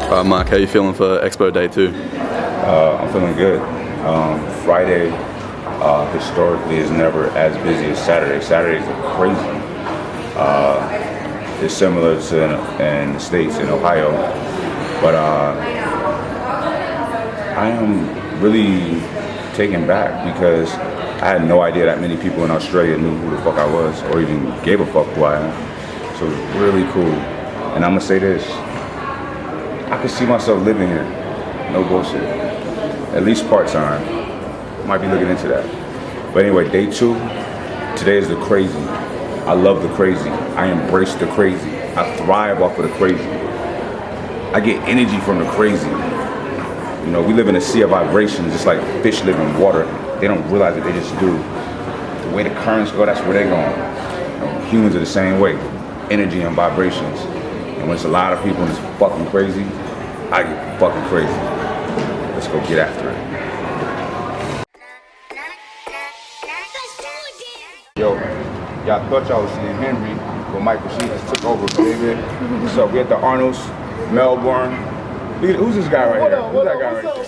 Mark, how are you feeling for Expo Day 2? I'm feeling good. Friday historically is never as busy as Saturday. Saturdays are crazy. It's similar to in the States, in Ohio. But I am really taken back because I had no idea that many people in Australia knew who the fuck I was or even gave a fuck who I am. So it was really cool. And I'm gonna say this, I could see myself living here, no bullshit. At least part-time. Might be looking into that. But anyway, day 2, today is the crazy. I love the crazy. I embrace the crazy. I thrive off of the crazy. I get energy from the crazy. You know, we live in a sea of vibrations, just like fish live in water. They don't realize it, they just do. The way the currents go, that's where they're going. You know, humans are the same way. Energy and vibrations. And when it's a lot of people and it's fucking crazy, I get fucking crazy. Let's go get after it. Yo, y'all thought y'all was seeing Henry, but Rashid just took over, baby. What's up? We at the Arnold's, Melbourne. Look at, who's this guy right here? Who's that guy right there?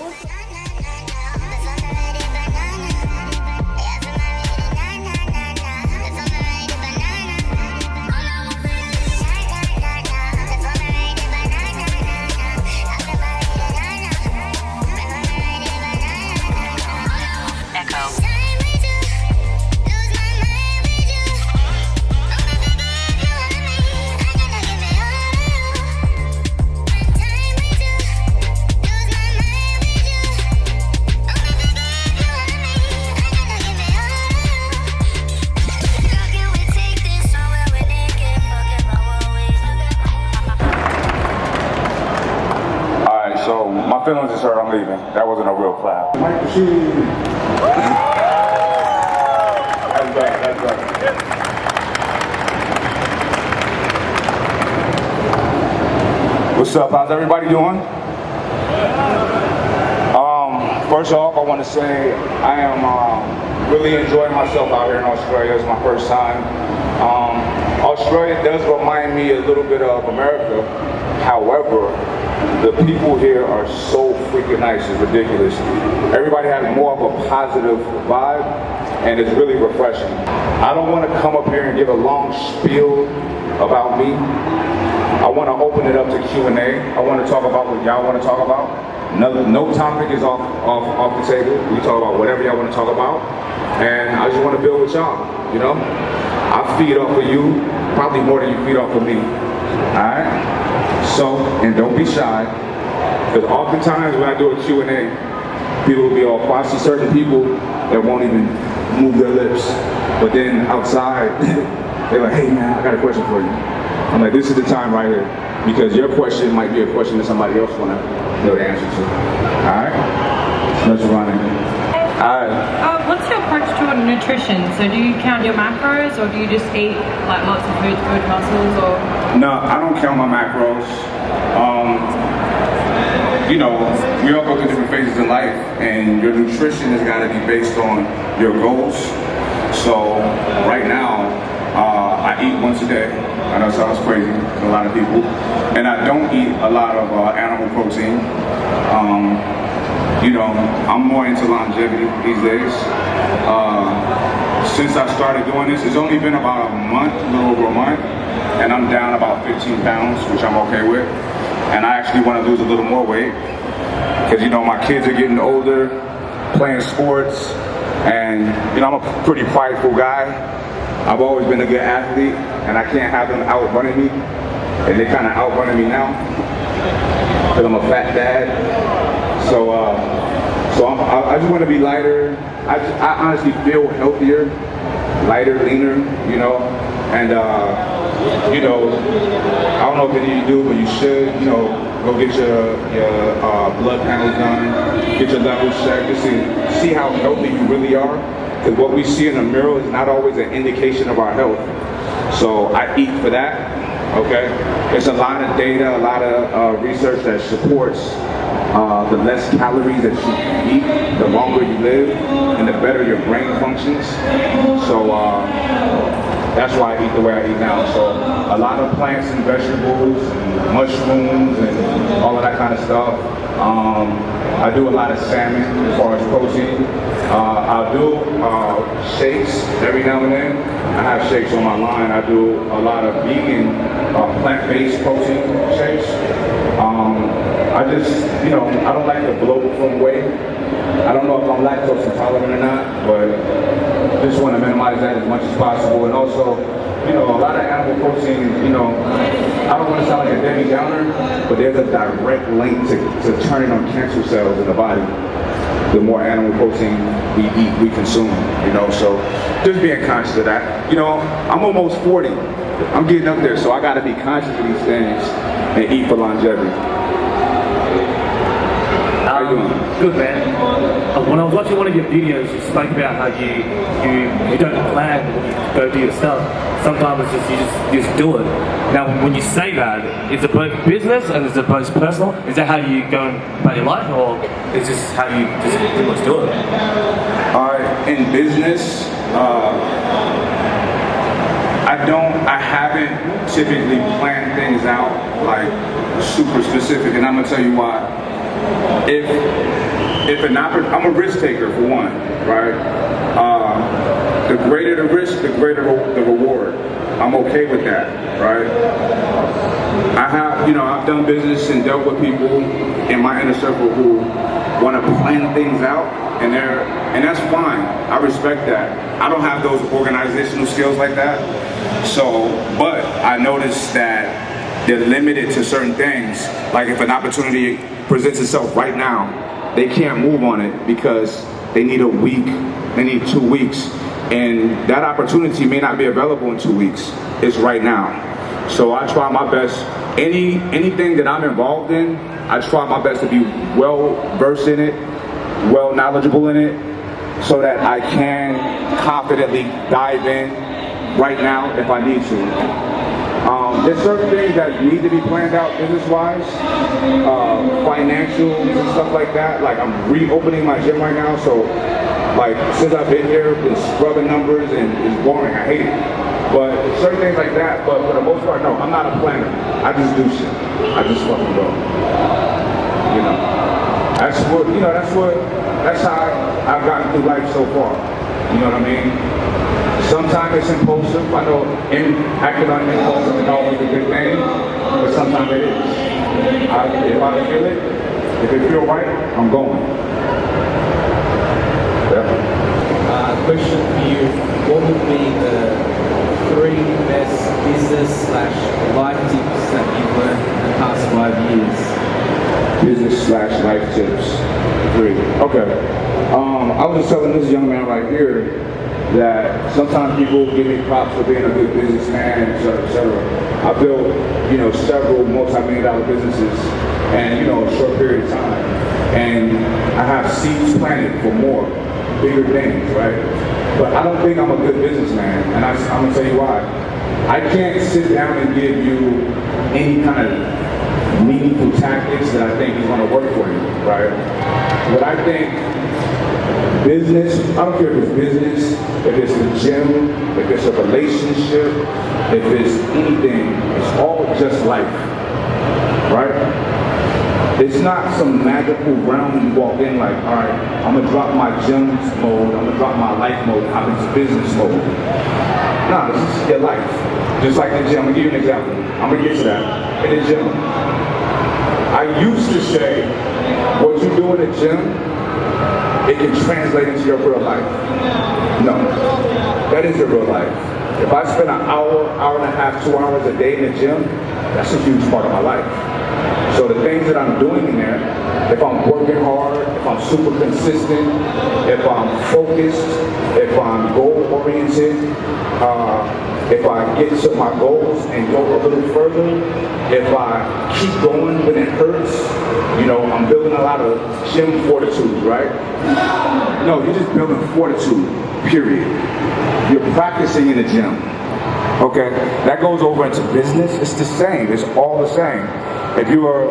So my feelings is hurt, I'm leaving. That wasn't a real clap. Rashid. That's bad, that's bad. What's up, how's everybody doing? First off, I want to say I am really enjoying myself out here in Australia. It's my first time. Australia does remind me a little bit of America. However, the people here are so freaking nice, it's ridiculous. Everybody has more of a positive vibe, and it's really refreshing. I don't want to come up here and give a long spiel about me. I want to open it up to Q&A. I want to talk about what y'all want to talk about. No topic is off the table. We can talk about whatever y'all want to talk about. And I just want to build with y'all, you know? I feed off of you, probably more than you feed off of me. Alright? So, and don't be shy, because oftentimes when I do a Q&A, people will be all quiet. I see certain people that won't even move their lips, but then outside, they're like, hey man, I got a question for you. I'm like, this is the time right here, because your question might be a question that somebody else want to know the answer to. Alright? Let's run it. Alright. What's your approach to nutrition? So do you count your macros, or do you just eat like lots of food to build muscles, or? No, I don't count my macros. You know, we all go through different phases in life, and your nutrition has got to be based on your goals. So right now, I eat once a day. I know it sounds crazy to a lot of people, and I don't eat a lot of animal protein. You know, I'm more into longevity these days. Since I started doing this, it's only been about a month, a little over a month, and I'm down about 15 pounds, which I'm okay with. And I actually want to lose a little more weight, because you know, my kids are getting older, playing sports, and you know, I'm a pretty prideful guy. I've always been a good athlete, and I can't have them outrunning me, and they're kind of outrunning me now, because I'm a fat dad. So I just want to be lighter. I honestly feel healthier, lighter, leaner, you know, and you know, I don't know if any of you do, but you should, you know, go get your blood panels done, get your levels checked, just to see how healthy you really are. Because what we see in the mirror is not always an indication of our health. So I eat for that, okay? There's a lot of data, a lot of research that supports the less calories that you eat, the longer you live, and the better your brain functions. So That's why I eat the way I eat now. So a lot of plants and vegetables and mushrooms and all of that kind of stuff. I do a lot of salmon as far as protein. I'll do shakes every now and then. I have shakes on my line. I do a lot of vegan, plant-based protein shakes. I just, I don't like to bloat from weight. I don't know if I'm lactose intolerant or not, but just want to minimize that as much as possible. And also, a lot of animal protein, I don't want to sound like a Debbie Downer, but there's a direct link to turning on cancer cells in the body. The more animal protein we eat, we consume, so just being conscious of that. I'm almost 40. I'm getting up there, so I got to be conscious of these things and eat for longevity. How you doing? Good, man. When I was watching one of your videos, you spoke about how you don't plan when you go do your stuff. Sometimes it's just you just do it. Now, when you say that, is it both business and is it both personal? Is that how you go about your life, or is this how you just pretty much do it? In business, I haven't typically planned things out like super specific, and I'm gonna tell you why. I'm a risk taker for one, right? The greater the risk, the greater the reward. I'm okay with that, right? I've done business and dealt with people in my inner circle who want to plan things out, and that's fine. I respect that. I don't have those organizational skills like that. But I noticed that they're limited to certain things. Like if an opportunity presents itself right now, they can't move on it because they need a week, they need 2 weeks. And that opportunity may not be available in 2 weeks. It's right now. So I try my best. Anything that I'm involved in, I try my best to be well versed in it, well knowledgeable in it, so that I can confidently dive in right now if I need to. There's certain things that need to be planned out business-wise, financials and stuff like that. Like I'm reopening my gym right now, so like since I've been here, been scrubbing numbers and it's boring. I hate it. But certain things like that. But for the most part, no, I'm not a planner. I just do shit. I just fucking go. That's how I've gotten through life so far. You know what I mean? Sometimes it's impulsive. I know acting on impulse isn't always a good thing, but sometimes it is. If I feel it, if it feels right, I'm going. Yeah. Question for you: what would be the 3 best business/life tips that you've learned in the past 5 years? Business/life tips. 3. Okay. I was just telling this young man right here that sometimes people give me props for being a good businessman, et cetera, et cetera. I built, several multi-million-dollar businesses in, a short period of time. And I have seeds planted for more, bigger things, right? But I don't think I'm a good businessman, and I'm gonna tell you why. I can't sit down and give you any kind of meaningful tactics that I think is gonna work for you, right? But I think business, I don't care if it's business, if it's the gym, if it's a relationship, if it's anything, it's all just life, right? It's not some magical realm when you walk in like, all right, I'm gonna drop my gym mode, I'm gonna drop my life mode, I'm into business mode. Nah, this is your life. Just like the gym, I'm gonna give you an example. I'm gonna get to that. In the gym, I used to say, what you do in the gym, it can translate into your real life. No, that is your real life. If I spend an hour, hour and a half, 2 hours a day in the gym, that's a huge part of my life. So the things that I'm doing in there, if I'm working hard, if I'm super consistent, if I'm focused, if I'm goal-oriented, if I get to my goals and go a little further, if I keep going when it hurts, I'm building a lot of gym fortitude, right? No, you're just building fortitude, period. You're practicing in the gym. Okay, that goes over into business. It's the same, it's all the same. If you are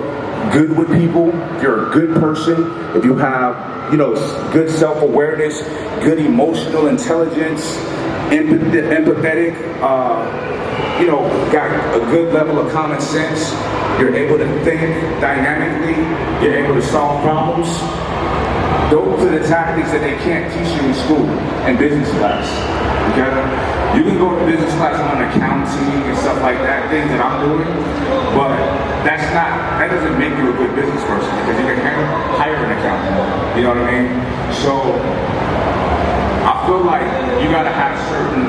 good with people, if you're a good person, if you have good self-awareness, good emotional intelligence, empathetic, got a good level of common sense. You're able to think dynamically. You're able to solve problems. Those are the tactics that they can't teach you in school and business class. Okay? You can go to business class on accounting and stuff like that, things that I'm doing, but that doesn't make you a good business person because you can hire an accountant. You know what I mean? So I feel like you gotta have certain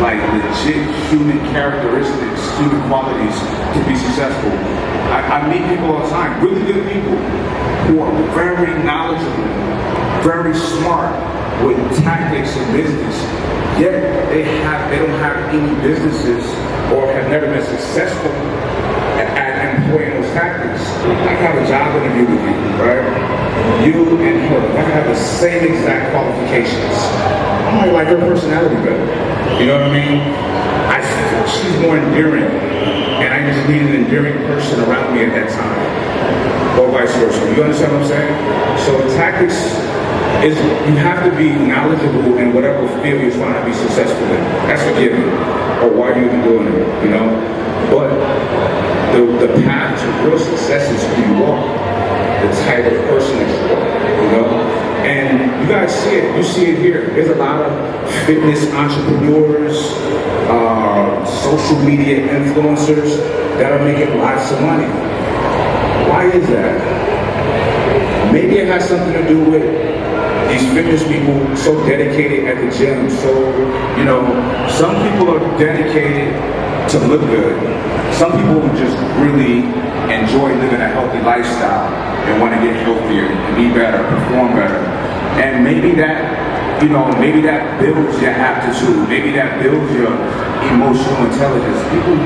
legit human characteristics, human qualities to be successful. I meet people all the time, really good people who are very knowledgeable, very smart with tactics in business, yet they don't have any businesses or have never been successful at employing those tactics. I can have a job interview with you, right? You and her, I can have the same exact qualifications. I might like her personality better. You know what I mean? She's more endearing, and I just need an endearing person around me at that time, or vice versa. You understand what I'm saying? So tactics is, you have to be knowledgeable in whatever field you're trying to be successful in. That's a given, or why you're even doing it, you know? But the path to real success is who you are, the type of person that you are, you know? And you guys see it, you see it here. There's a lot of fitness entrepreneurs, social media influencers that are making lots of money. Why is that? Maybe it has something to do with these fitness people so dedicated at the gym. So, some people are dedicated to look good. Some people just really enjoy living a healthy lifestyle and want to get healthier and be better, perform better. And maybe that, maybe that builds your aptitude. Maybe that builds your emotional intelligence. People,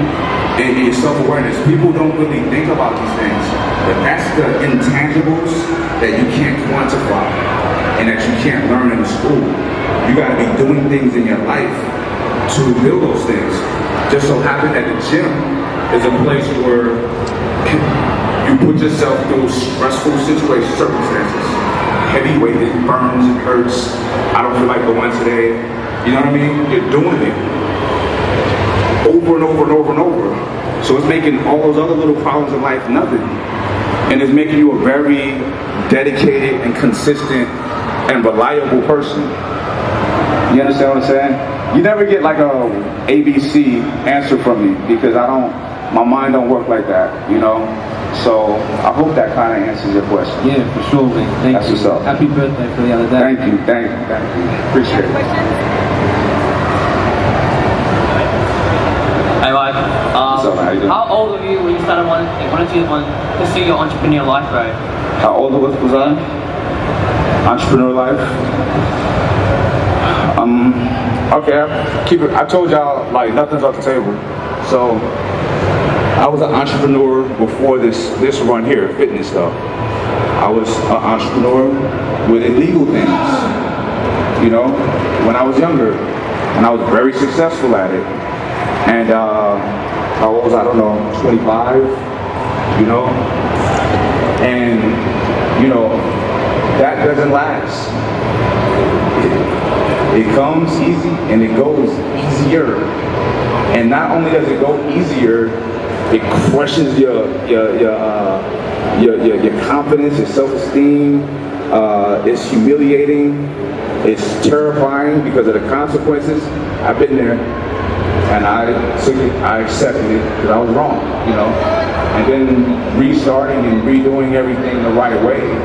and your self-awareness. People don't really think about these things, but that's the intangibles that you can't quantify and that you can't learn in the school. You got to be doing things in your life to build those things. Just so happen that the gym is a place where you put yourself through stressful situations, circumstances. Heavy weight, it burns, it hurts. I don't feel like going today. You know what I mean? You're doing it over and over and over and over. So it's making all those other little problems in life nothing. And it's making you a very dedicated and consistent and reliable person. You understand what I'm saying? You never get like a ABC answer from me because my mind don't work like that, So I hope that kind of answers your question. Yeah, for sure, man. Thank you. Happy birthday for the other day. Thank you. Appreciate it. Hey, Mike. What's up, man? How you doing? How old were you when you started wanting to pursue your entrepreneur life, bro? How old was I? Entrepreneur life? Okay, I told y'all, nothing's off the table. So, I was an entrepreneur before this run here, fitness stuff. I was an entrepreneur with illegal things, when I was younger. And I was very successful at it. And how old was I? I don't know, 25, And, that doesn't last. It comes easy and it goes easier. And not only does it go easier, it crushes your confidence, your self-esteem. It's humiliating. It's terrifying because of the consequences. I've been there, and I took it. I accepted it because I was wrong, And then restarting and redoing everything the right way.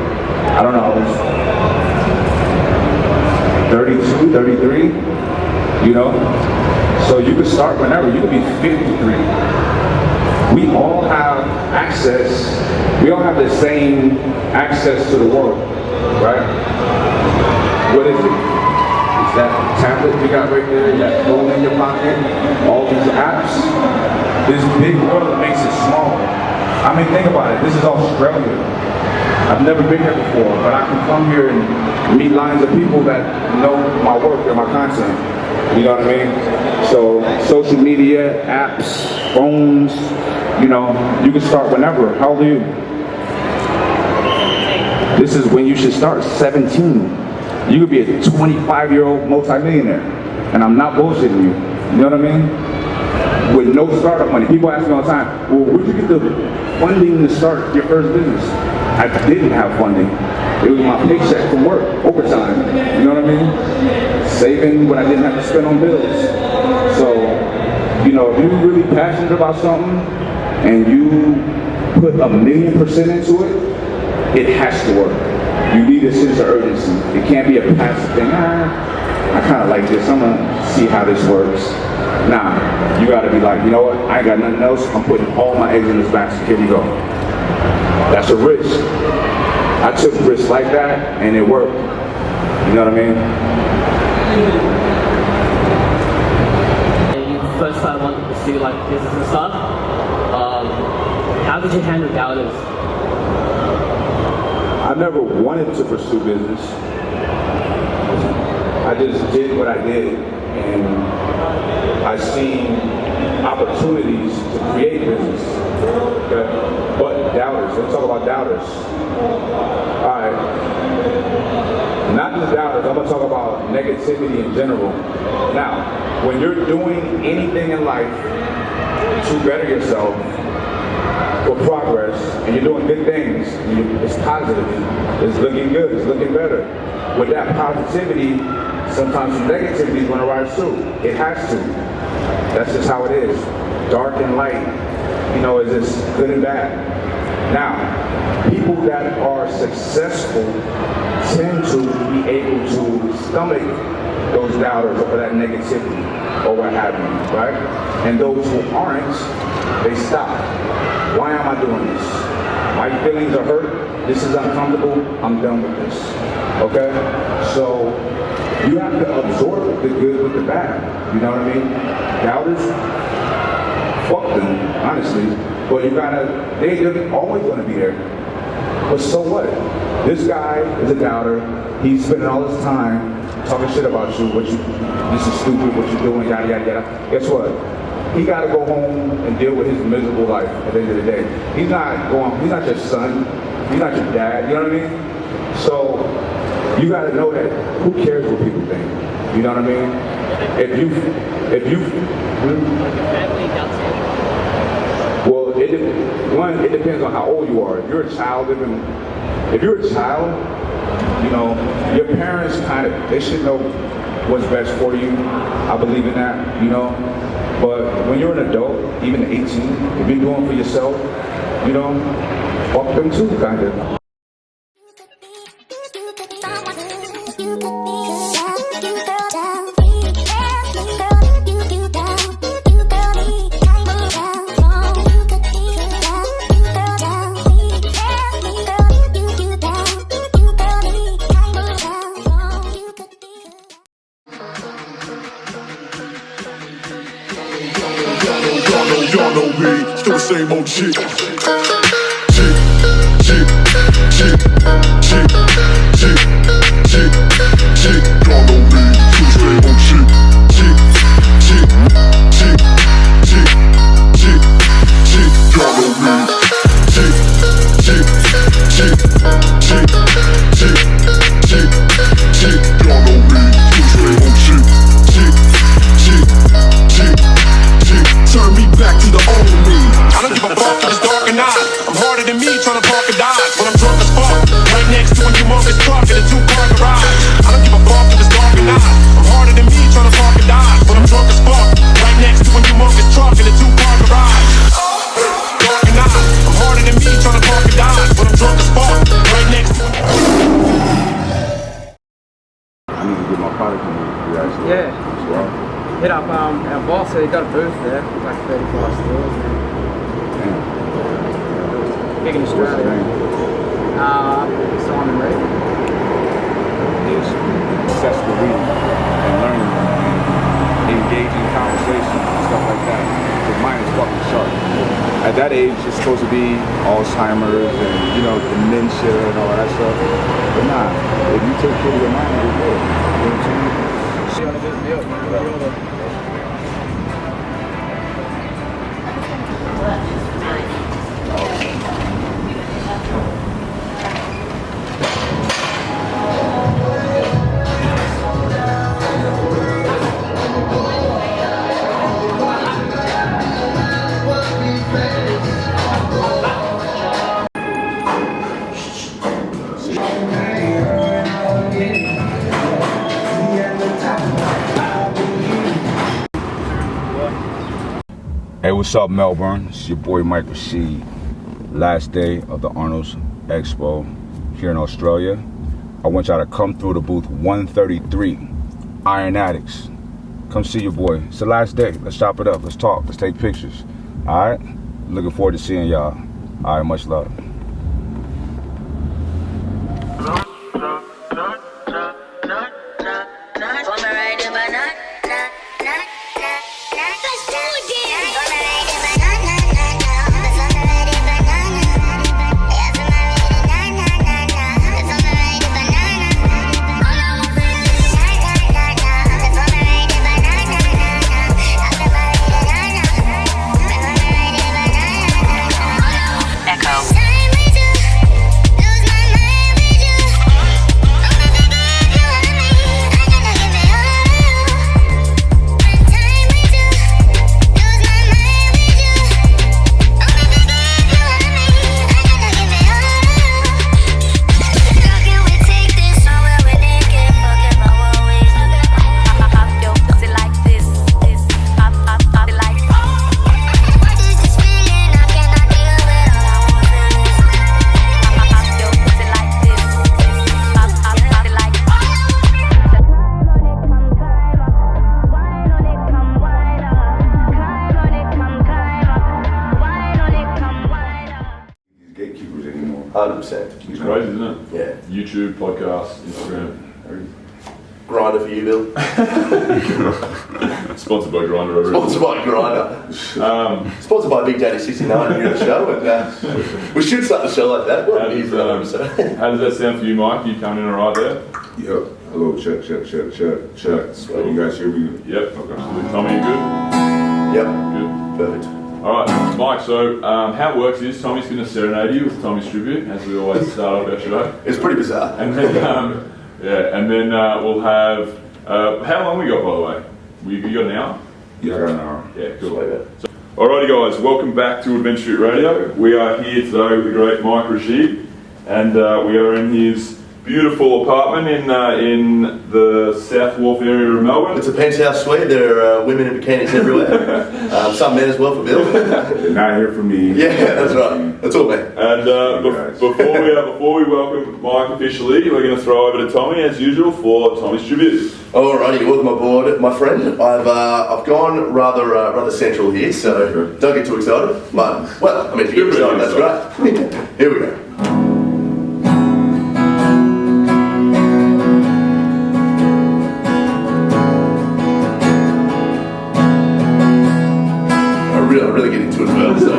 I don't know. I was 32, 33, So you can start whenever. You can be 53. We all have access. We all have the same access to the world, right? What is it? It's that tablet you got right there, that phone in your pocket, all these apps. This big world makes it small. I mean, think about it. This is Australia. I've never been here before, but I can come here and meet lines of people that know my work and my content. You know what I mean? So, social media, apps, phones, you can start whenever. How old are you? This is when you should start, 17. You could be a 25-year-old multimillionaire, and I'm not bullshitting you. You know what I mean? With no startup money. People ask me all the time, well, where'd you get the funding to start your first business? I didn't have funding. It was my paycheck from work, overtime. You know what I mean? Saving when I didn't have to spend on bills. So, you know, if you're really passionate about something and you put 1,000,000% into it, it has to work. You need a sense of urgency. It can't be a passive thing. I kind of like this. I'm gonna see how this works. Nah, you gotta be like, you know what? I ain't got nothing else. I'm putting all my eggs in this basket. Here we go. That's a risk. I took risks like that, and it worked. You know what I mean? And you first started wanting to pursue like business and stuff. How did you handle doubters? I never wanted to pursue business. I just did what I did, and I seen opportunities to create business. Okay? But doubters, let's talk about doubters. All right, not just doubters, I'm gonna talk about negativity in general. Now, when you're doing anything in life to better yourself, for progress, and you're doing good things, it's positive, it's looking good, it's looking better. With that positivity, sometimes some negativity is going to rise too. It has to. That's just how it is. Dark and light, you know, is just good and bad. Now, people that are successful tend to be able to stomach those doubters or that negativity or what have you, right? And those who aren't, they stop. Why am I doing this? My feelings are hurt. This is uncomfortable. I'm done with this. Okay? So you have to absorb the good with the bad. You know what I mean? Doubters, fuck them, honestly. But you gotta, they're always gonna be there. But so what? This guy is a doubter. He's spending all his time talking shit about you. This is stupid, what you're doing, yada, yada, yada. Guess what? He got to go home and deal with his miserable life at the end of the day. He's not your son. He's not your dad. You know what I mean? So you got to know that who cares what people think? You know what I mean? Well, it depends on how old you are. If you're a child, you know, your parents they should know what's best for you. I believe in that, you know. But when you're an adult, even 18, if you're doing for yourself, you know, fuck them too, kind of. Y'all know me, still the same old shit. Y'all know me, still the same old shit. Y'all know me. Y'all know me, still the same old shit. Turn me back to the old me. I don't give a fuck if it's dark or not. I'm harder than me trying to park a Dodge when I'm drunk as fuck. Right next to a humongous truck in a 2-car garage. I don't give a fuck if it's dark or not. I'm harder than me trying to park a Dodge when I'm drunk as fuck. Right next to a humongous truck in a 2-car garage. Dark or not. I'm harder than me trying to park a Dodge when I'm drunk as fuck. Right next to I need to get my product in here, actually. Yeah. Well, Hit up our boss, so he got a booth there, like 35 stores. damn. Big in What's the Australia. name? Simon Reed. Is obsessed with reading and learning and engaging conversations and stuff like that. His mind is fucking sharp. At that age, it's supposed to be Alzheimer's and, you know, dementia and all that stuff. But nah, if you take care of your mind, you're good. You know what I'm saying? See on a bit of milk, man. Hey, what's up, Melbourne? It's your boy Mike Rashid. Last day of the Arnold's Expo here in Australia. I want y'all to come through to booth 133, Iron Addicts. Come see your boy. It's the last day. Let's chop it up. Let's talk. Let's take pictures. All right? Looking forward to seeing y'all. All right, much love. Gatekeepers anymore. 100%. It's crazy, isn't it? Yeah. YouTube, podcast, Instagram, everything. Grinder for you, Bill. Sponsored by Grindr. Sponsored by Grinder. Sponsored by Big Daddy 69 here at the show. And we should start the show like that. How does that sound for you, Mike? You coming in alright there? Yep. Hello, check. Sweet. You guys hear me? Yep. Okay. Tommy, you good? Yep. Good. Perfect. Alright, Mike, so how it works is Tommy's going to serenade you with Tommy's tribute, as we always start off our show. It's pretty bizarre. And then, we'll have, how long we got, by the way? You got an hour? Yeah, I got an hour. Yeah, cool. So, alrighty guys, welcome back to Adventure Street Radio. We are here today with the great Mike Rashid, and we are in his beautiful apartment in the South Wharf area of Melbourne. It's a penthouse suite. There are women in bikinis everywhere. Some men as well for Bill. They're not here for me. Yeah, that's right. That's all me. And before we welcome Mike officially, we're going to throw over to Tommy as usual for Tommy's tribute. Alrighty, welcome aboard, my friend. I've gone rather central here, so don't get too excited. But well, I mean, if you get excited, that's great. Here we go. I really get into it first. So.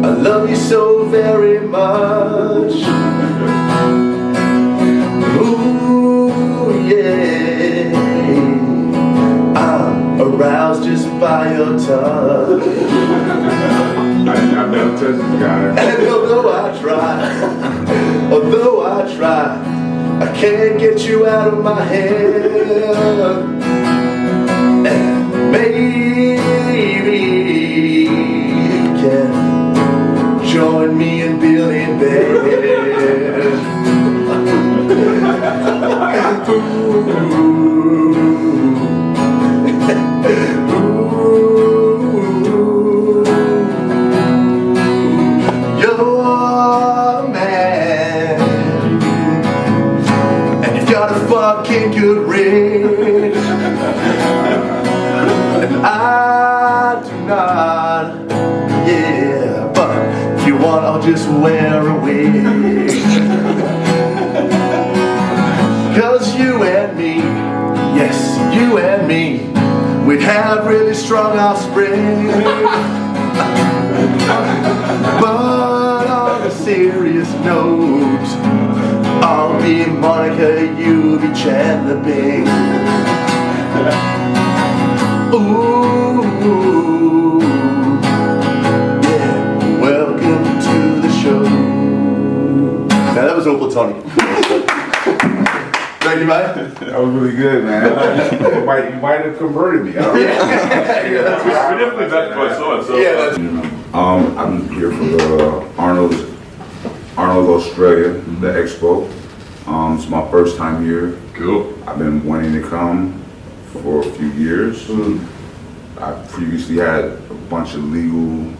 I love you so very much. Ooh, yeah. I'm aroused just by your touch. I've never touched this guy. And although I try, I can't get you out of my head. And maybe you can join me and Bill in bed. You're a man, and you've got a fucking good ring. And I do not, yeah, but if you want, I'll just wear a wig. Cause you and me, yes, you and me, we'd have really strong offspring. But on a serious note, I'll be Monica, you'll be Chandler Bing. Ooh, yeah, welcome to the show. Now that was all platonic. Thank you, mate. That was really good, man. You might have converted me. I don't know. Yeah, that's We're definitely back by side. So, yeah, that's I'm here for the Arnold Australia, the expo. It's my first time here. Cool. I've been wanting to come for a few years. I previously had a bunch of legal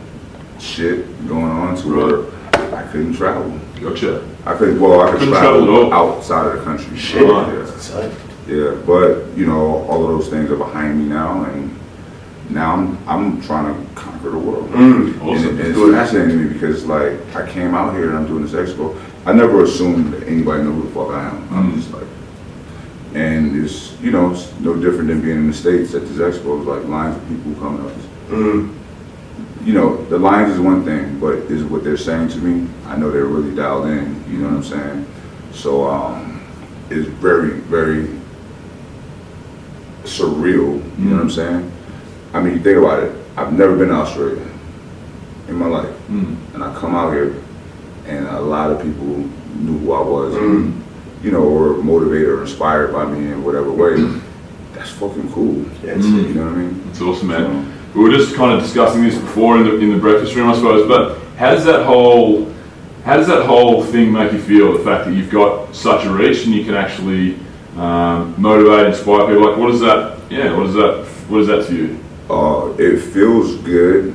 shit going on to where I couldn't travel. Gotcha. I could Couldn't travel at travel all? outside of the country. Shit. Yeah. Yeah, but you know, all of those things are behind me now, and now I'm trying to conquer the world. Awesome. And it's fascinating to me because like I came out here and I'm doing this expo. I never assumed that anybody knew who the fuck I am. I'm just like, and it's, you know, it's no different than being in the States at this expo. It's like lines of people coming up. You know, the lines is one thing, but is what they're saying to me. I know they're really dialed in. You know what I'm saying? So it's very, very surreal. You know what I'm saying? I mean, you think about it. I've never been to Australia in my life, and I come out here, and a lot of people knew who I was, and, you know, were motivated or inspired by me in whatever way. That's fucking cool. Yeah, you know what I mean? It's awesome, man. We were just kind of discussing this before in the breakfast room, I suppose. But how does that whole thing make you feel? The fact that you've got such a reach and you can actually motivate, inspire people. Like, what is that? Yeah, what is that to you? It feels good.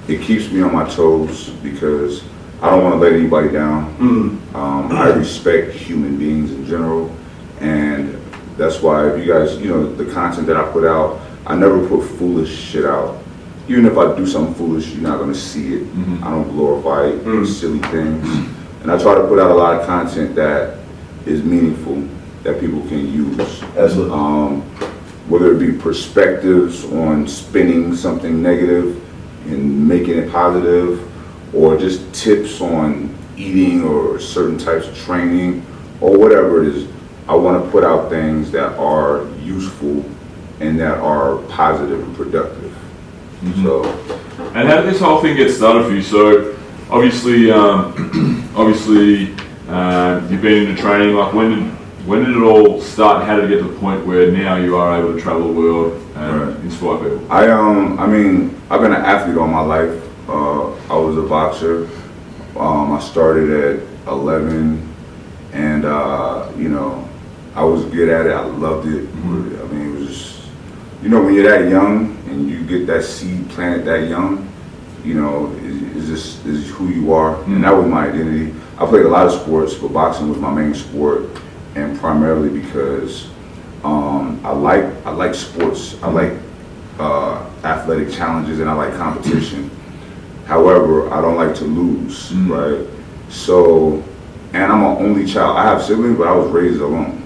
It keeps me on my toes because I don't want to let anybody down. I respect human beings in general, and that's why if you guys, you know, the content that I put out, I never put foolish shit out. Even if I do something foolish, you're not going to see it. I don't glorify silly things. And I try to put out a lot of content that is meaningful, that people can use. Absolutely. Whether it be perspectives on spinning something negative and making it positive, or just tips on eating or certain types of training, or whatever it is. I want to put out things that are useful and that are positive and productive. So, and how did this whole thing get started for you? So, obviously, you've been into training. Like, when did it all start? And how did it get to the point where now you are able to travel the world and inspire people? I mean, I've been an athlete all my life. I was a boxer. I started at 11, and you know, I was good at it. I loved it. I mean, it was just, you know, when you're that young and you get that seed planted that young, you know, is who you are, and that was my identity. I played a lot of sports, but boxing was my main sport, and primarily because I like sports. I like athletic challenges, and I like competition. However, I don't like to lose, right? So, and I'm an only child. I have siblings, but I was raised alone.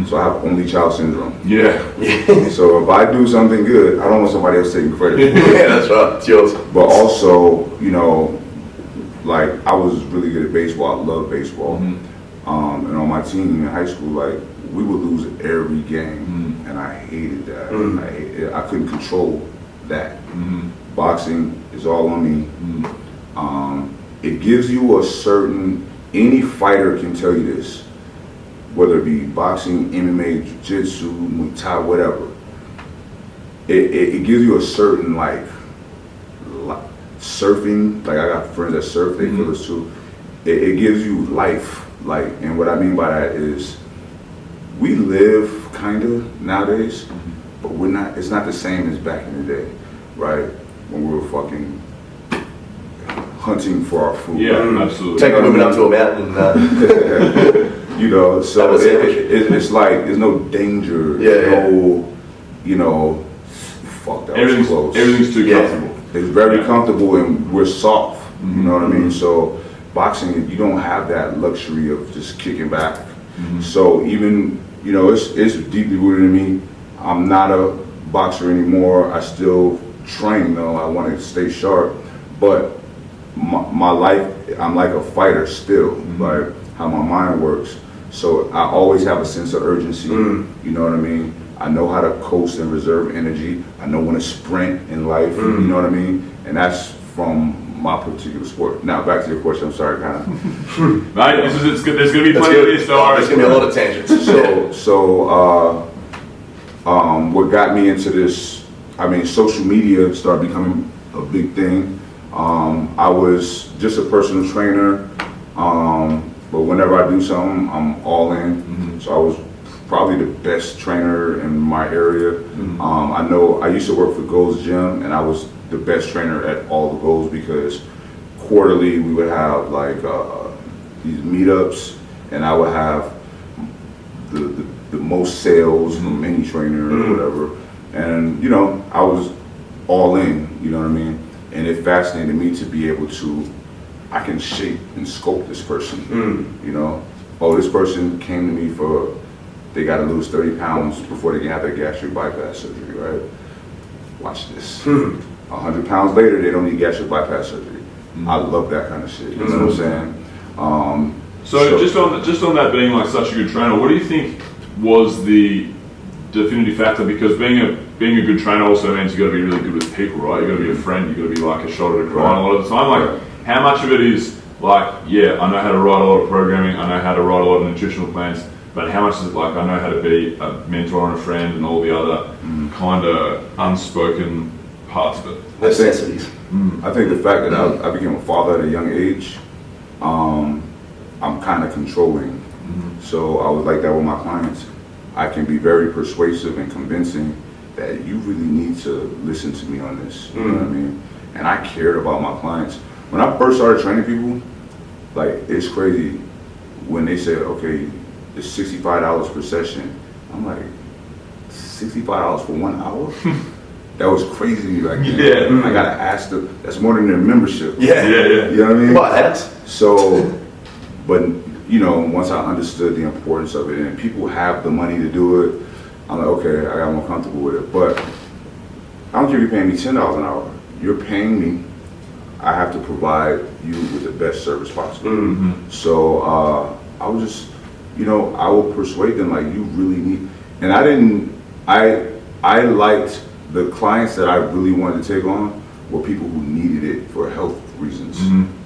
So I have only child syndrome. Yeah. So if I do something good, I don't want somebody else taking credit for it. Yeah, that's right. It's yours. But also, you know, like I was really good at baseball. I love baseball. And on my team in high school, like we would lose every game, and I hated that. I couldn't control that. Boxing is all on me. It gives you a certain, any fighter can tell you this, whether it be boxing, MMA, jiu-jitsu, Muay Thai, whatever. It gives you a certain, like surfing, like I got friends that surf, they feel this too. It gives you life, like, and what I mean by that is we live kind of nowadays, but we're not, it's not the same as back in the day, right? When we were fucking hunting for our food. Yeah, absolutely. Take the women up to a mountain and you know, so That it's like there's no danger, no, you know, fuck that was close. Everything's too comfortable. It's very comfortable and we're soft, you know what I mean? So boxing, you don't have that luxury of just kicking back. So even, you know, it's deeply rooted in me. I'm not a boxer anymore. I still train though. I want to stay sharp, but my life, I'm like a fighter still, like how my mind works. So I always have a sense of urgency, you know what I mean? I know how to coast and reserve energy. I know when to sprint in life, you know what I mean? And that's from my particular sport. Now back to your question, I'm sorry, kind of. Mate, there's going to be plenty of this, though. There's going to be a lot of tangents. So what got me into this, I mean, social media started becoming a big thing. I was just a personal trainer, but whenever I do something, I'm all in. So I was probably the best trainer in my area. I know I used to work for Gold's Gym, and I was the best trainer at all the Golds because quarterly we would have like these meetups, and I would have the most sales from any trainer or whatever. And you know, I was all in, you know what I mean? And it fascinated me to be able to, I can shape and sculpt this person, you know? Oh, this person came to me for, they got to lose 30 pounds before they can have their gastric bypass surgery, right? Watch this. 100 pounds later, they don't need gastric bypass surgery. I love that kind of shit, you know what I'm saying? So just on that being like such a good trainer, what do you think was the definitive factor? Because being a good trainer also means you got to be really good with people, right? You got to be a friend. You got to be like a shoulder to cry a lot of the time. Like, how much of it is like, yeah, I know how to write a lot of programming, I know how to write a lot of nutritional plans, but how much is it like I know how to be a mentor and a friend and all the other kind of unspoken parts of it? Necessities. I think the fact that I became a father at a young age, I'm kind of controlling. So I was like that with my clients. I can be very persuasive and convincing that you really need to listen to me on this. You know what I mean? And I cared about my clients. When I first started training people, like, it's crazy when they say, okay, it's $65 per session. I'm like, $65 for 1 hour? That was crazy to me back then. I gotta ask them. That's more than their membership. You know what I mean? But so, but you know, once I understood the importance of it, and people have the money to do it, I'm like, okay, I got more comfortable with it. But I don't care if you're paying me $10 an hour. You're paying me. I have to provide you with the best service possible. So I was just, you know, I will persuade them like, you really need. And I liked the clients that I really wanted to take on were people who needed it for health reasons.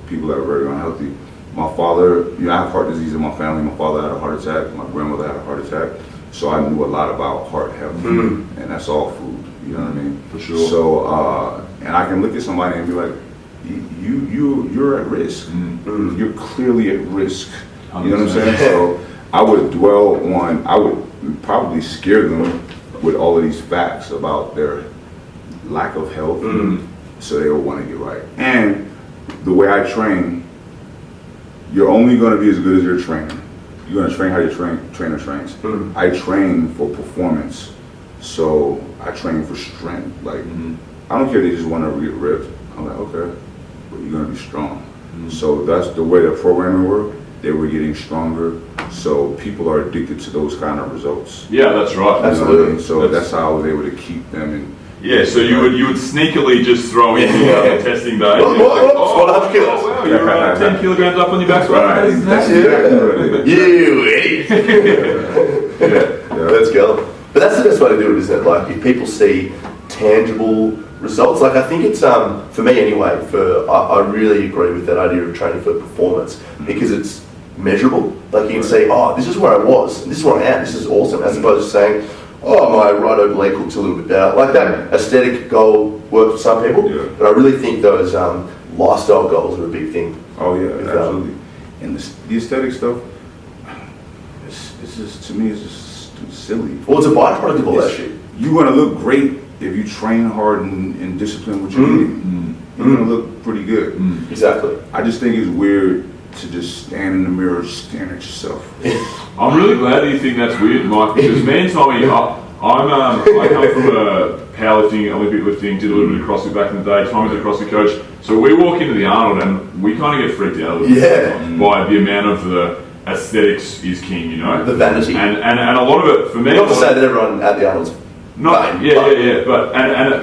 People that are very unhealthy. My father, you know, I have heart disease in my family. My father had a heart attack. My grandmother had a heart attack. So I knew a lot about heart health, and that's all food. You know what I mean? For sure. So, and I can look at somebody and be like, you're at risk. You're clearly at risk. You know what I'm saying? So I would dwell on, I would probably scare them with all of these facts about their lack of health, so they will want to get right. And the way I train, you're only going to be as good as your trainer. You're going to train how your trainer trains. I train for performance, so I train for strength. Like, I don't care if they just want to get ripped. I'm like, okay, but you're going to be strong. So that's the way the programming worked. They were getting stronger, so people are addicted to those kind of results. Yeah, that's right. Absolutely. So that's how I was able to keep them in. Yeah, so you would sneakily just throw in the testing day. What kilos? Oh, wow, you're 10 kilograms up on your back. Right. That's it. You idiot. Let's go. But that's the best way to do it, isn't it? Like, if people see tangible results, like, I think it's, for me anyway, I really agree with that idea of training for performance, because it's measurable. Like, you can say, oh, this is where I was, and this is where I am, this is awesome, as opposed to saying, oh, my right oblique looks a little bit better. Like, that aesthetic goal works for some people, but I really think those lifestyle goals are a big thing. Oh yeah, absolutely. And the aesthetic stuff, it's just, to me, it's just silly. Well, it's a byproduct of all that shit. You're gonna look great if you train hard and discipline what you're eating. You're gonna look pretty good. Exactly. I just think it's weird to just stand in the mirror, staring at yourself. I'm really glad that you think that's weird, Mike, because me and Tommy, I come from a powerlifting, Olympic lifting, did a little bit of CrossFit back in the day. Tommy's a CrossFit coach, so we walk into the Arnold and we kind of get freaked out a little bit by the amount of the aesthetics is king, you know? The vanity. And a lot of it, for me... Not to say that everyone at the Arnold's but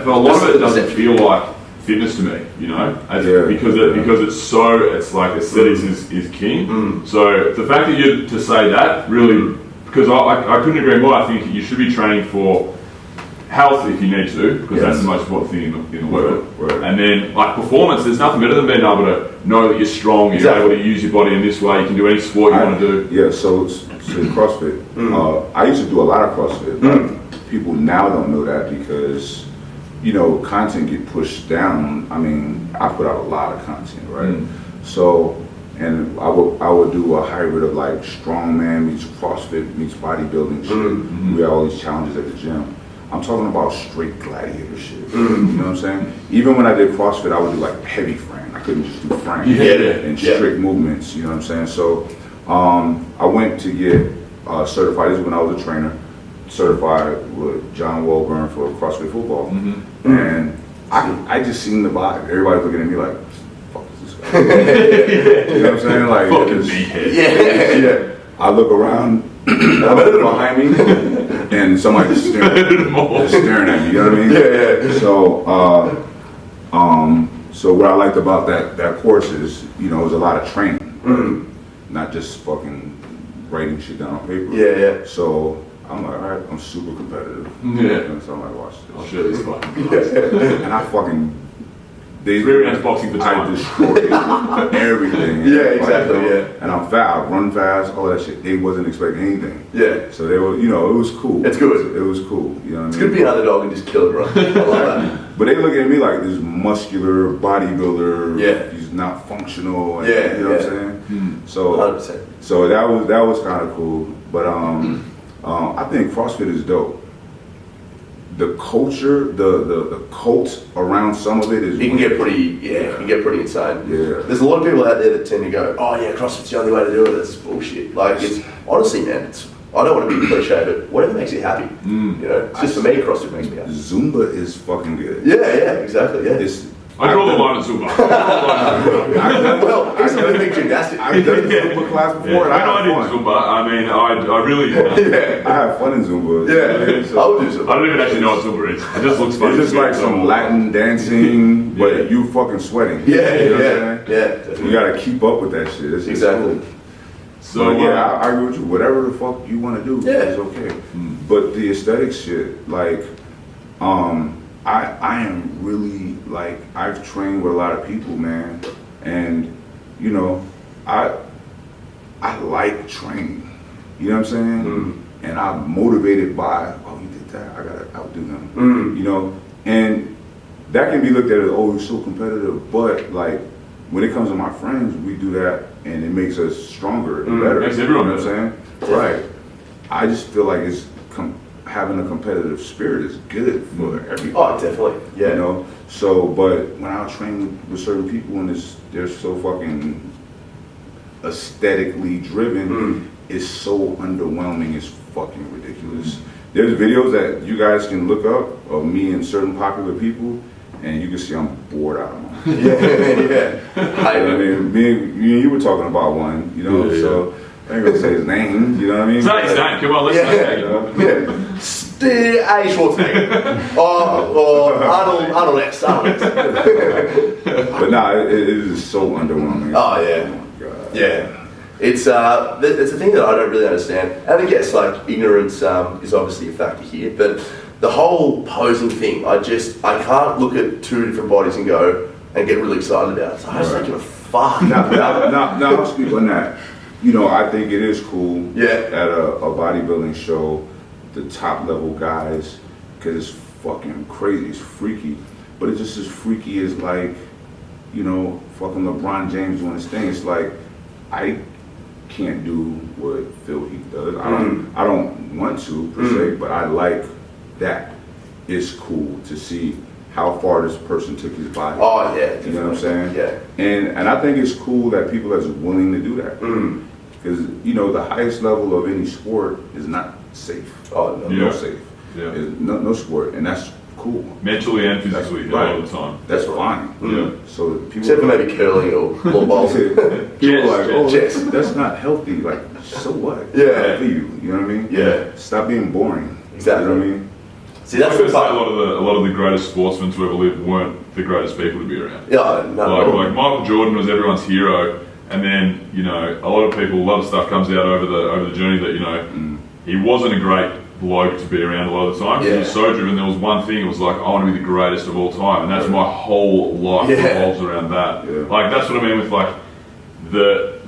for a lot of it doesn't feel like fitness to me, you know, because it's like aesthetics is king. So the fact that you to say that really, because I couldn't agree more. I think you should be training for health if you need to, because that's the most important thing in the world. And then like performance, there's nothing better than being able to know that you're strong, you're able to use your body in this way, you can do any sport you want to do. Yeah, so CrossFit. I used to do a lot of CrossFit, but people now don't know that because, you know, content get pushed down. I mean, I put out a lot of content, right? So, and I would do a hybrid of like strongman meets CrossFit meets bodybuilding shit. We had all these challenges at the gym. I'm talking about straight gladiator shit. You know what I'm saying? Even when I did CrossFit, I would do like heavy frame. I couldn't just do frame and strict movements. You know what I'm saying? So I went to get certified. This is when I was a trainer. Certified with John Welburn for CrossFit football, and I just seen the vibe. Everybody looking at me like, "Fuck is this guy?" You know what I'm saying? Like, fucking meathead. Yeah. I look around, and I look behind me, and somebody just staring at me. You know what I mean? So, so what I liked about that course is, you know, it was a lot of training, not just fucking writing shit down on paper. So I'm like, all right, I'm super competitive. And so I'm like, watch this. I'll show these fucking guys. And I fucking, Three rounds boxing for time. I destroyed everything. And I'm fast, I run fast, all that shit. They wasn't expecting anything. So they were, you know, it was cool. It's good. It was cool. You know what I mean? It's good to be an underdog and just kill it, right? I love that. But they look at me like this muscular bodybuilder. He's not functional. And, you know what I'm saying? So 100%. So that was kind of cool. But I think CrossFit is dope. The culture, the cult around some of it is. It can get pretty, it can get pretty insane. There's a lot of people out there that tend to go, oh yeah, CrossFit's the only way to do it. That's bullshit. Like, it's honestly, man, I don't want to be cliche, but whatever makes you happy. You know, it's just for me, CrossFit makes me happy. Zumba is fucking good. Exactly. I draw the line at Zumba. Well, it's a big gymnastics. I've done Zumba class before. When I did Zumba, I mean, I really. I have fun in Zumba. I would do Zumba. I don't even actually know what Zumba is. It just looks funny. It's just like some Latin dancing, but you fucking sweating. You know what I'm saying? You gotta keep up with that shit. It's exactly. Cool. So I agree with you. Whatever the fuck you want to do is okay. But the aesthetic shit, like, I am really, like, I've trained with a lot of people, man, and you know, I like training. You know what I'm saying? And I'm motivated by, oh, you did that, I gotta outdo them. You know, and that can be looked at as, oh, you're so competitive, but like, when it comes to my friends, we do that, and it makes us stronger and better. Makes everyone you know what I'm saying? Right. I just feel like it's having a competitive spirit is good for everybody. Oh, definitely. You know. So, but when I train with certain people and they're so fucking aesthetically driven, it's so underwhelming. It's fucking ridiculous. There's videos that you guys can look up of me and certain popular people, and you can see I'm bored out of my mind. I mean, me and you were talking about one, you know, so I ain't gonna say his name, you know what I mean? Say his name, come on, let's A. Schwarzenegger. or Arnold X. But nah, it is so underwhelming. Oh, yeah. Oh, my God. Yeah. It's a thing that I don't really understand. And I guess, like, ignorance is obviously a factor here, but the whole posing thing, I can't look at two different bodies and get really excited about it. So I just don't give a fuck. Now, I'll speak on that. You know, I think it is cool at a bodybuilding show, the top level guys, because it's fucking crazy, it's freaky. But it's just as freaky as, like, you know, fucking LeBron James doing his thing. It's like, I can't do what Phil Heath does. I don't want to, per se, but I like that. It's cool to see how far this person took his body. Oh, yeah. You know what I'm saying? Yeah. And I think it's cool that people that's willing to do that. Because, you know, the highest level of any sport is not safe. Oh, no. No safe. No sport. And that's cool. Mentally and physically, a lot of the time. That's fine. So people, except for maybe curling or lawn bowls. people are like, oh, that's not healthy. Like, so what? Yeah. For you know what I mean? Yeah. Stop being boring. Exactly. You know what I mean? See, that's the part. A lot of the greatest sportsmen to ever live weren't the greatest people to be around. Yeah, no. Like Michael Jordan was everyone's hero, and then, you know, a lot of people, a lot of stuff comes out over the journey that, you know, he wasn't a great bloke to be around a lot of the time. He was so driven. There was one thing. It was like, I want to be the greatest of all time, and that's my whole life revolves around that. Like, that's what I mean with, like, the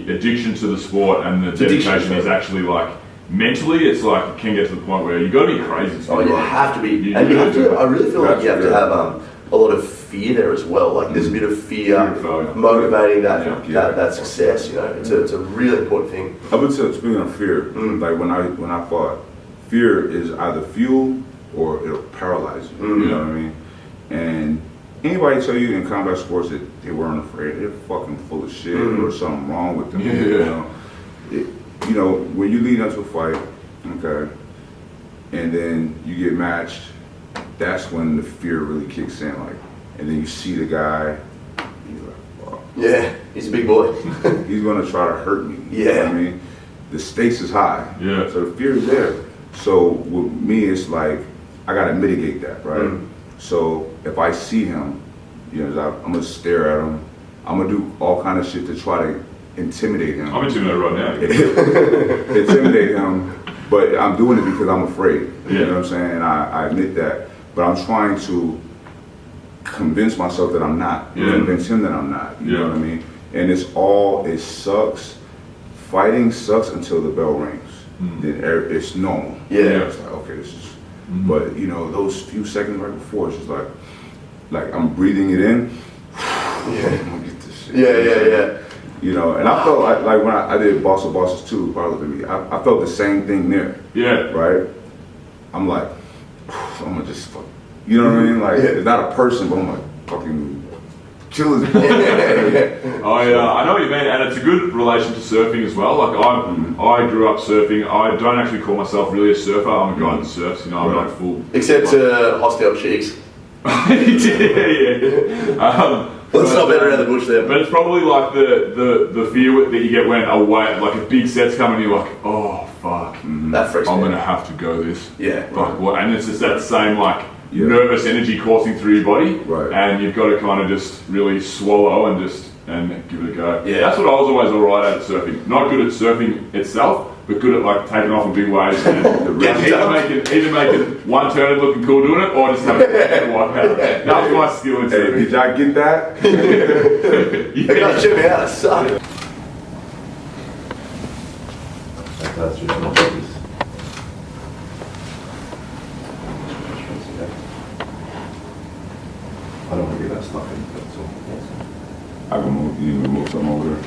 addiction to the sport and the dedication is actually, like, mentally, it's like, it can get to the point where you got to be crazy. Oh, you have to be. And you have to, I really feel like you have to have a lot of fear there as well. Like there's a bit of fear motivating that success. You know, it's a really important thing. I would say, speaking of fear, like when I fought, fear is either fuel or it'll paralyze you. You know what I mean? And anybody tell you in combat sports that they weren't afraid, they're fucking full of shit or something wrong with them. You know, when you lead into a fight, okay, and then you get matched, that's when the fear really kicks in. Like, and then you see the guy, you're like, fuck. Yeah, he's a big boy. He's gonna try to hurt me. Yeah. You know what I mean? The stakes is high. Yeah. So the fear is there. So with me, it's like, I gotta mitigate that, right? So if I see him, you know, I'm gonna stare at him. I'm gonna do all kind of shit to try to intimidate him. I'm intimidated right now. Intimidate him, but I'm doing it because I'm afraid. Yeah. You know what I'm saying? I admit that, but I'm trying to convince myself that I'm not. Convince him that I'm not. You know what I mean? And it sucks. Fighting sucks until the bell rings. Then it's normal. Yeah. It's like, okay, this is. But you know, those few seconds right before, it's just like I'm breathing it in. I'm gonna get this shit. Yeah. You know, and I felt like when I did Boss of Bosses 2, part of me, I felt the same thing there. Yeah. Right? I'm like, I'm gonna just fuck. You know what I mean? Like, it's not a person, but I'm like, fucking kill his I know what you mean, and it's a good relation to surfing as well. Like, I grew up surfing. I don't actually call myself really a surfer. I'm a guy that surfs, you know, I'm like full. Except hostile chicks. Let's not beat around the bush there. But it's probably like the fear that you get when a wave, like a big set's coming, you're like, oh fuck, that freaks me I'm out. gonna have to go this. Yeah. Like what? And it's just that same like nervous energy coursing through your body, and you've got to kind of just really swallow and give it a go. Yeah. That's what I was always alright at surfing. Not good at surfing itself, but good at like taking off in big waves and either making one turn and looking cool doing it, or just having a wipe out. That was my skill in surfing. Did y'all get that? They got to check me out, I suck. I don't want to get that stuff in. So I can move. You need to move something over there.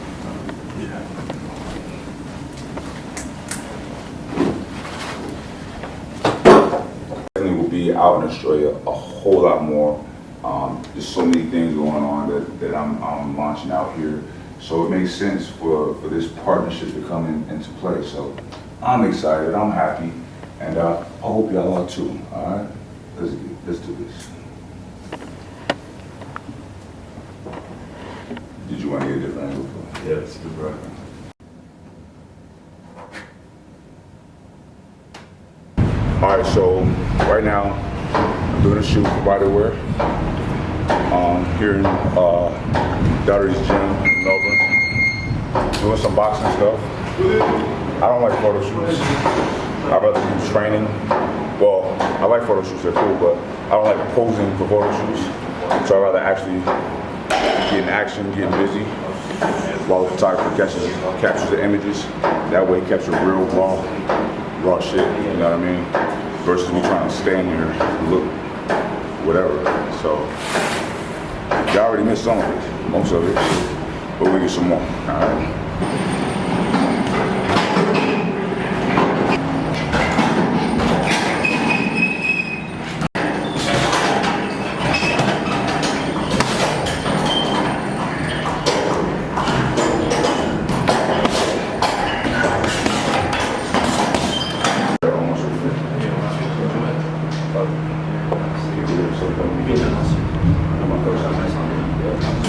Definitely will be out in Australia a whole lot more. There's so many things going on that I'm launching out here. So it makes sense for this partnership to come into play. So I'm excited. I'm happy, and I hope y'all are too. All right, let's do this. Did you want to get a different angle? Yeah, it's a good break. All right, so right now I'm doing a shoot for RYDER here in Daughtry's gym in Melbourne. Doing some boxing stuff. I don't like photo shoots. I'd rather do training. Well, I like photo shoots, they're cool, but I don't like posing for photo shoots. So I'd rather actually get in action, getting busy, while the photographer captures the images. That way, capture real raw shit, you know what I mean? Versus me trying to stand here and look whatever. So, y'all already missed some of it, most of it, but we get some more, all right?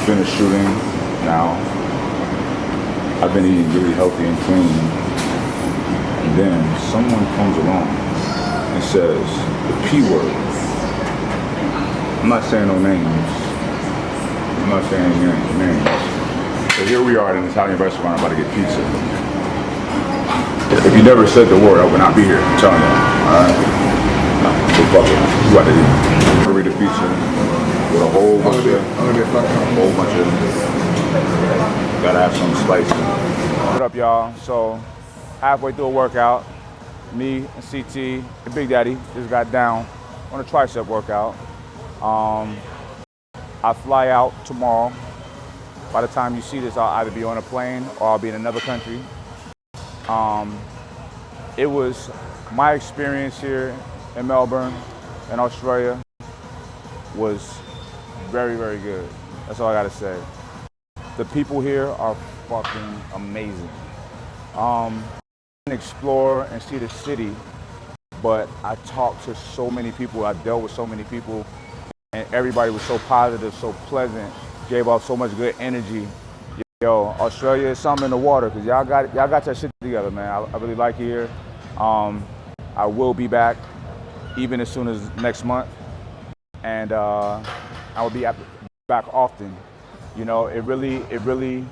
Finished shooting now. I've been eating really healthy and clean. And then someone comes along and says the P word. I'm not saying no names. I'm not saying any names. But here we are at an Italian restaurant about to get pizza. If you never said the word, I would not be here. I'm telling you. Alright? No, so fuck it. You got to eat. Read the pizza. With a whole bunch of, gotta have some spice. What up, y'all? So, halfway through a workout, me and CT and Big Daddy just got down on a tricep workout. I I fly out tomorrow. By the time you see this, I'll either be on a plane or I'll be in another country. It was my experience here in Melbourne, in Australia, was very, very good. That's all I gotta say. The people here are fucking amazing. I can explore and see the city, but I talked to so many people, I dealt with so many people, and everybody was so positive, so pleasant, gave off so much good energy. Yo, Australia is something in the water, because y'all got that shit together, man. I really like it here. I will be back even as soon as next month, and I will be back often. You know, it really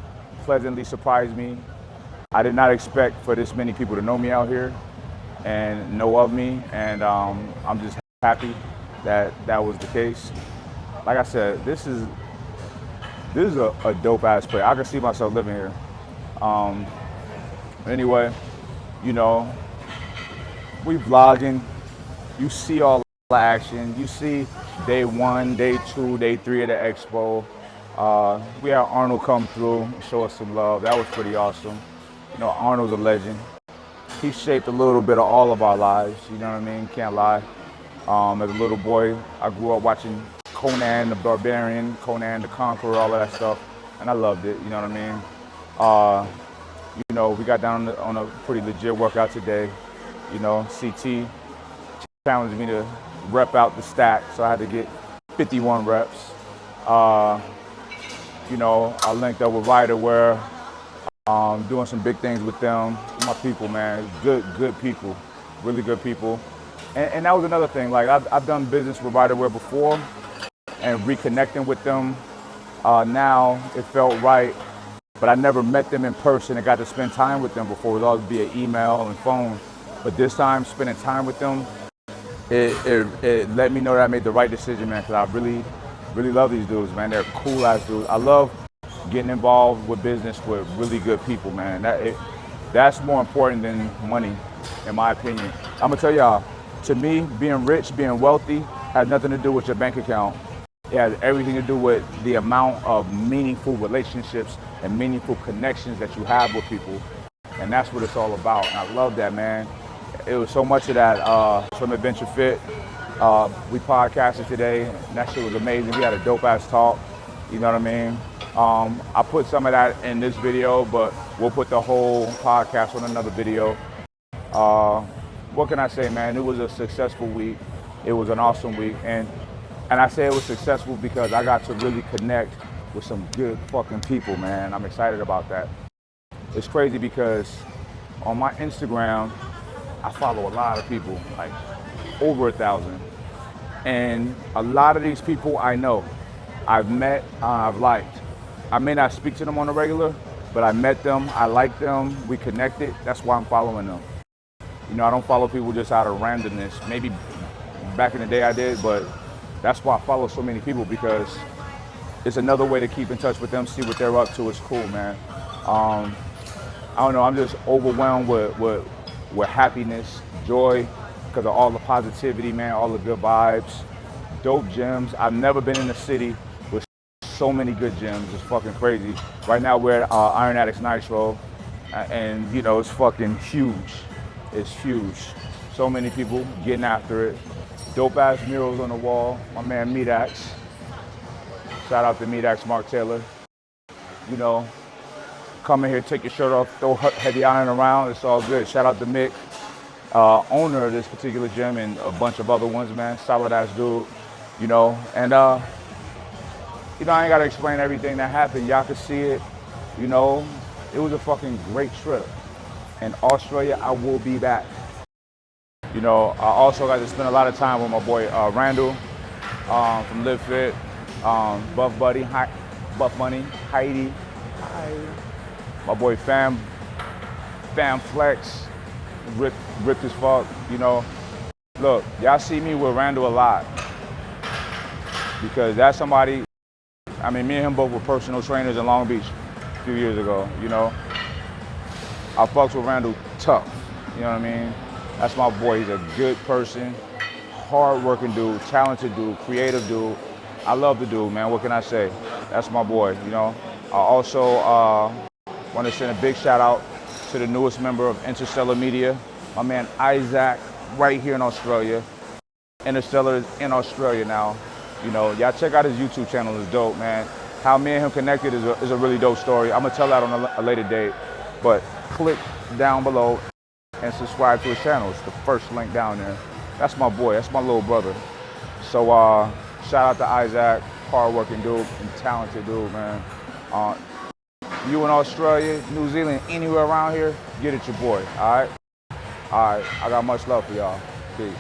pleasantly surprised me. I did not expect for this many people to know me out here and know of me, and I'm just happy that that was the case. Like I said, this is a dope ass place. I can see myself living here. Anyway, you know, we vlogging. You see all the action. You see day 1, day 2, day 3 of the expo. We had Arnold come through and show us some love. That was pretty awesome. You know, Arnold's a legend. He shaped a little bit of all of our lives, you know what I mean? Can't lie. As a little boy, I grew up watching Conan the Barbarian, Conan the Conqueror, all of that stuff, and I loved it, you know what I mean? You know, we got down on a pretty legit workout today. You know, CT challenged me to rep out the stack, so I had to get 51 reps. You know, I linked up with RYDER where doing some big things with them. My people, man, good people, really good people. And that was another thing, like I've done business with RYDER before, and reconnecting with them now, it felt right, but I never met them in person and got to spend time with them before. It was always via email and phone, but this time, spending time with them, it let me know that I made the right decision, man, because I really love these dudes, man. They're cool ass dudes. I love getting involved with business with really good people, man. That's more important than money, in my opinion. I'm gonna tell y'all, to me, being rich, being wealthy, has nothing to do with your bank account. It has everything to do with the amount of meaningful relationships and meaningful connections that you have with people. And that's what it's all about. And I love that, man. It was so much of that from Adventure Fit. We podcasted today, and that shit was amazing. We had a dope ass talk, you know what I mean? I put some of that in this video, but we'll put the whole podcast on another video. What can I say, man? It was a successful week. It was an awesome week. And I say it was successful because I got to really connect with some good fucking people, man. I'm excited about that. It's crazy because on my Instagram, I follow a lot of people, like over 1,000. And a lot of these people I know, I've met, I've liked. I may not speak to them on a regular, but I met them, I like them, we connected. That's why I'm following them. You know, I don't follow people just out of randomness. Maybe back in the day I did, but that's why I follow so many people, because it's another way to keep in touch with them, see what they're up to. It's cool, man. I don't know, I'm just overwhelmed with happiness, joy, because of all the positivity, man, all the good vibes, dope gyms. I've never been in a city with so many good gyms. It's fucking crazy. Right now we're at ADDICTS NITRO, and you know, it's fucking huge. It's huge. So many people getting after it. Dope ass murals on the wall. My man Medax. Shout out to Medax Mark Taylor. You know, come in here, take your shirt off, throw heavy iron around. It's all good. Shout out to Mick, owner of this particular gym, and a bunch of other ones, man. Solid ass dude. You know, and you know, I ain't gotta explain everything that happened. Y'all can see it. You know, it was a fucking great trip. In Australia, I will be back. You know, I also got to spend a lot of time with my boy Randall from Live Fit, Buff Buddy, Buff Money, Heidi, my boy Fam Flex, ripped as fuck. You know, look, y'all see me with Randall a lot because that's somebody. I mean, me and him both were personal trainers in Long Beach a few years ago. You know, I fucks with Randall tough. You know what I mean? That's my boy. He's a good person, hard-working dude, talented dude, creative dude. I love the dude, man. What can I say? That's my boy, you know. I also want to send a big shout out to the newest member of Interstellar Media, my man Isaac, right here in Australia. Interstellar is in Australia now. You know, y'all check out his YouTube channel, it's dope, man. How me and him connected is a really dope story. I'm gonna tell that on a later date, but click down below and subscribe to his channel. It's the first link down there. That's my boy, that's my little brother. So shout out to Isaac, hardworking dude and talented dude, man. You in Australia, New Zealand, anywhere around here, get at your boy, all right? All right, I got much love for y'all. Peace.